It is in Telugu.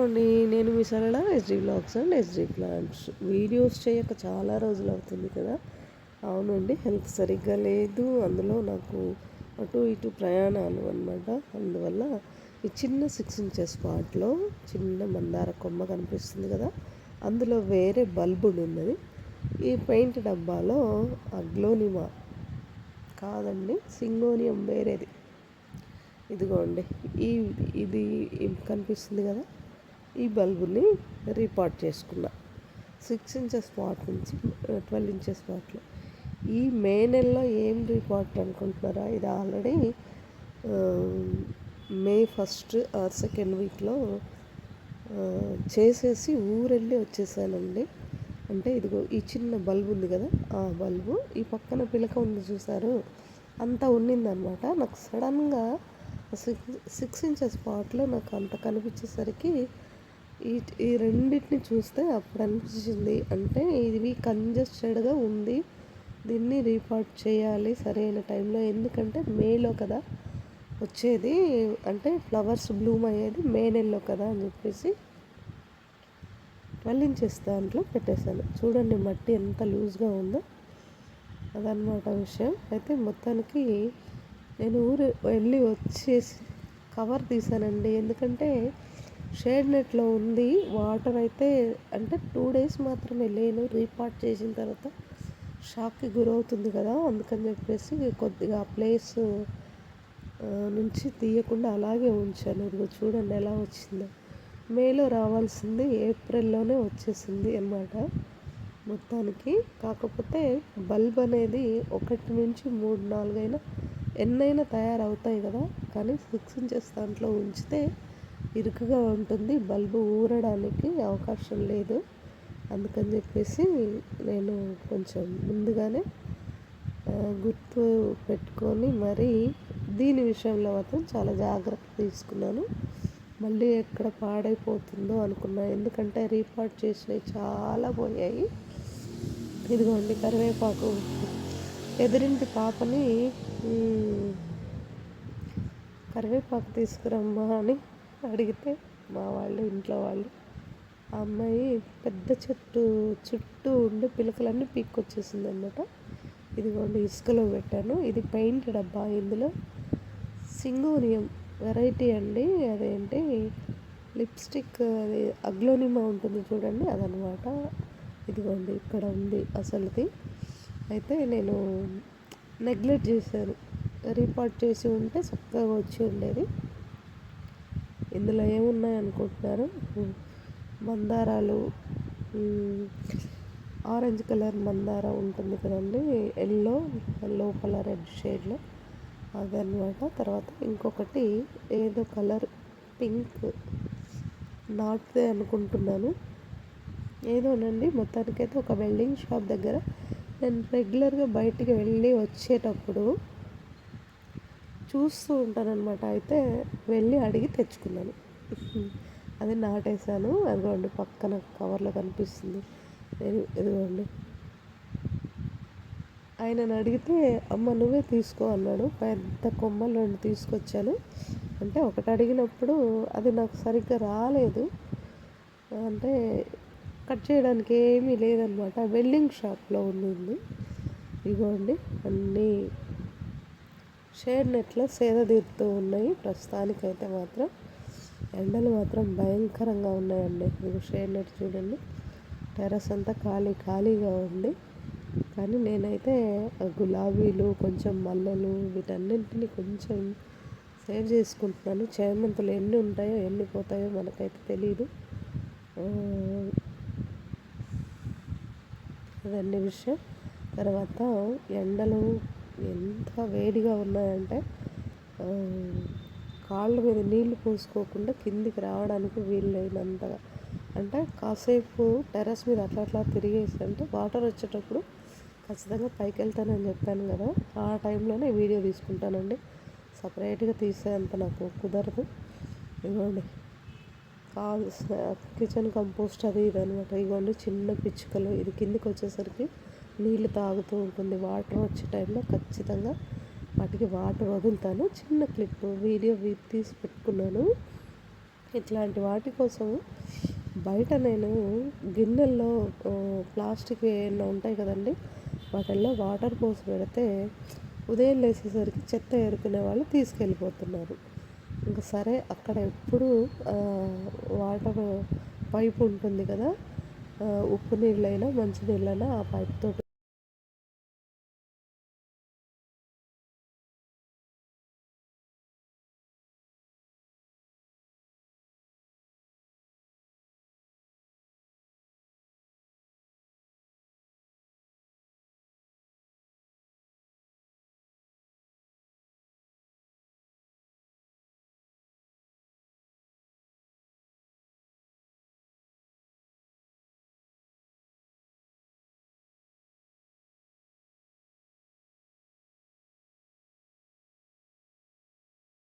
అండి. నేను మీ సరళ SD vlogs and SD plants. Videos చేయక చాలా రోజులు అవుతుంది కదా! అవునండి. హెల్త్ సరిగ్గా లేదు. అందులో నాకు అటు ఇటు ప్రయాణాలు అనమాట. అందువల్ల ఈ చిన్న 6 ఇంచెస్ పాట్‌లో చిన్న మందార కొమ్మ కనిపిస్తుంది కదా! అందులో వేరే బల్బ్ ఉన్నది. ఈ పెయింట్ డబ్బాలో అగ్లోనిమా కాదండి, సింగోనియం వేరేది. ఇదిగోండి. ఈ ఇది కనిపిస్తుంది కదా! ఈ బల్బుని రీపాట్ చేసుకున్నా. 6 ఇంచెస్ పాట్ నుంచి 12 ఇంచెస్ పాట్‌లో. ఈ మే నెలలో ఏం రీపాట్ అనుకుంటున్నారా? ఇది ఆల్రెడీ మే 1 ఆర్ 2 వీక్‌లో చేసేసి ఊరెళ్ళి వచ్చేసానండి. అంటే ఇదిగో ఈ చిన్న బల్బ్ ఉంది కదా! ఆ బల్బు ఈ పక్కన పిలక ఉంది చూసారు? అంతా ఉన్నిందనమాట. నాకు సడన్‌గా 6 ఇంచెస్ పాట్‌లో నాకు అంత కనిపించేసరికి ఈ ఈ రెండిటిని చూస్తే అప్పుడు అనిపించింది. అంటే ఇవి కంజెస్టెడ్‌గా ఉంది. దీన్ని రీపాట్ చేయాలి సరైన టైంలో. ఎందుకంటే మేలో కదా వచ్చేది. అంటే ఫ్లవర్స్ బ్లూమ్ అయ్యేది మే నెలలో కదా అని చెప్పేసి 12 ఇంచెస్ దాంట్లో పెట్టేశాను. చూడండి మట్టి ఎంత లూజ్గా ఉందో. అదనమాట విషయం. అయితే మొత్తానికి నేను ఊరు వెళ్ళి వచ్చేసి కవర్ తీసానండి. ఎందుకంటే షేడ్ నెట్లో ఉంది. వాటర్ అయితే అంటే 2 డేస్ మాత్రమే లేను. రీపాట్ చేసిన తర్వాత షాక్‌కి గురవుతుంది కదా! అందుకని చెప్పేసి కొద్దిగా ఆ ప్లేస్ నుంచి తీయకుండా అలాగే ఉంచాను. ఇదిగో చూడండి ఎలా వచ్చిందో. మేలో రావాల్సింది ఏప్రిల్‌లోనే వచ్చేసింది అన్నమాట మొత్తానికి. కాకపోతే బల్బ్ అనేది 1 నుంచి 3, 4 అయినా ఎన్నైనా తయారవుతాయి కదా! కానీ 6 ఇంచెస్ దాంట్లో ఉంచితే ఇరుకుగా ఉంటుంది. బల్బు ఊరడానికి అవకాశం లేదు. అందుకని చెప్పేసి నేను కొంచెం ముందుగానే గుర్తు పెట్టుకొని మరీ దీని విషయంలో మాత్రం చాలా జాగ్రత్త తీసుకున్నాను. మళ్ళీ ఎక్కడ పాడైపోతుందో అనుకున్నా. ఎందుకంటే రీపాట్ చేసినవి చాలా పోయాయి. ఇదిగోండి కరివేపాకు. ఎదురింటి పాపని కరివేపాకు తీసుకురమ్మా అని అడిగితే మా వాళ్ళు ఇంట్లో వాళ్ళు ఆ అమ్మాయి పెద్ద చెట్టు చుట్టూ ఉండే పిలకలన్నీ పీక్కొచ్చేసింది అనమాట. ఇదిగోండి ఇసుకలో పెట్టాను. ఇది పెయింట్ డబ్బా. ఇందులో సింగోనియం వెరైటీ అండి. అదేంటి లిప్స్టిక్, అది అగ్లోనిమా ఉంటుంది చూడండి, అదనమాట. ఇదిగోండి ఇక్కడ ఉంది అసలుది. అయితే నేను నెగ్లెక్ట్ చేశాను. రీపాట్ చేసి ఉంటే చక్కగా వచ్చి ఉండేది. ఇందులో ఏమున్నాయి అనుకుంటున్నారు? మందారాలు, ఆరెంజ్ కలర్ మందార ఉంటుంది కదండి, ఎల్లో లోపల రెడ్ షేడ్లో అదనమాట. తర్వాత ఇంకొకటి ఏదో కలర్ పింక్, నాటుదే అనుకుంటున్నాను. ఏదోనండి. మొత్తానికైతే ఒక వెల్డింగ్ షాప్ దగ్గర నేను రెగ్యులర్గా బయటికి వెళ్ళి వచ్చేటప్పుడు చూస్తూ ఉంటానన్నమాట. అయితే వెళ్ళి అడిగి తెచ్చుకున్నాను. అది నాటేశాను. అదిగోండి పక్కన కవర్లో కనిపిస్తుంది. నేను ఇదిగోండి ఆయనను అడిగితే అమ్మ నువ్వే తీసుకో అన్నాడు. పెద్ద కొమ్మలు 2 తీసుకొచ్చాను. అంటే ఒకటి అడిగినప్పుడు అది నాకు సరిగ్గా రాలేదు. అంటే కట్ చేయడానికి ఏమీ లేదనమాట. వెల్డింగ్ షాప్లో ఉండింది. ఇదిగోండి అన్నీ షేడ్ నెట్లో సేద తీరుతూ ఉన్నాయి. ప్రస్తుతానికైతే మాత్రం ఎండలు మాత్రం భయంకరంగా ఉన్నాయండి. ఇది షేడ్ నెట్ చూడండి. టెర్రస్ అంతా ఖాళీగా ఉంది. కానీ నేనైతే గులాబీలు, కొంచెం మల్లెలు వీటన్నింటినీ కొంచెం సేవ్ చేసుకుంటున్నాను. చేమంతులు ఎన్ని ఉంటాయో ఎన్ని పోతాయో మనకైతే తెలీదు. అదండి విషయం. తర్వాత ఎండలు ఎంత వేడిగా ఉన్నాయంటే కాళ్ళ మీద నీళ్లు పోసుకోకుండా కిందికి రావడానికి వీలైనంతగా. అంటే కాసేపు టెర్రస్ మీద అట్లా తిరిగేసి, అంటే వాటర్ వచ్చేటప్పుడు ఖచ్చితంగా పైకి వెళ్తానని చెప్పాను కదా, ఆ టైంలోనే వీడియో తీసుకుంటానండి. సపరేట్గా తీసేంత నాకు కుదరదు. ఇదిగోండి కిచెన్ కంపోస్ట్ అది ఇది అనమాట. ఇదిగోండి చిన్న పిచ్చుకలు. ఇది కిందికి వచ్చేసరికి నీళ్ళు తాగుతూ ఉంటుంది. వాటర్ వచ్చే టైంలో ఖచ్చితంగా వాటికి వాటర్ వదులుతాను. చిన్న క్లిప్ వీడియో తీసి పెట్టుకున్నాను. ఇట్లాంటి వాటి కోసం బయట నేను గిన్నెల్లో ప్లాస్టిక్ ఏమైనా ఉంటాయి కదండి, వాటిల్లో వాటర్ పోసి పెడితే ఉదయం లేచేసరికి చెత్త ఏరుకునే వాళ్ళు తీసుకెళ్ళిపోతున్నారు. ఇంక సరే అక్కడ ఎప్పుడూ వాటర్ పైప్ ఉంటుంది కదా, ఉప్పు నీళ్ళైనా మంచి నీళ్ళైనా ఆ పైప్ తోటి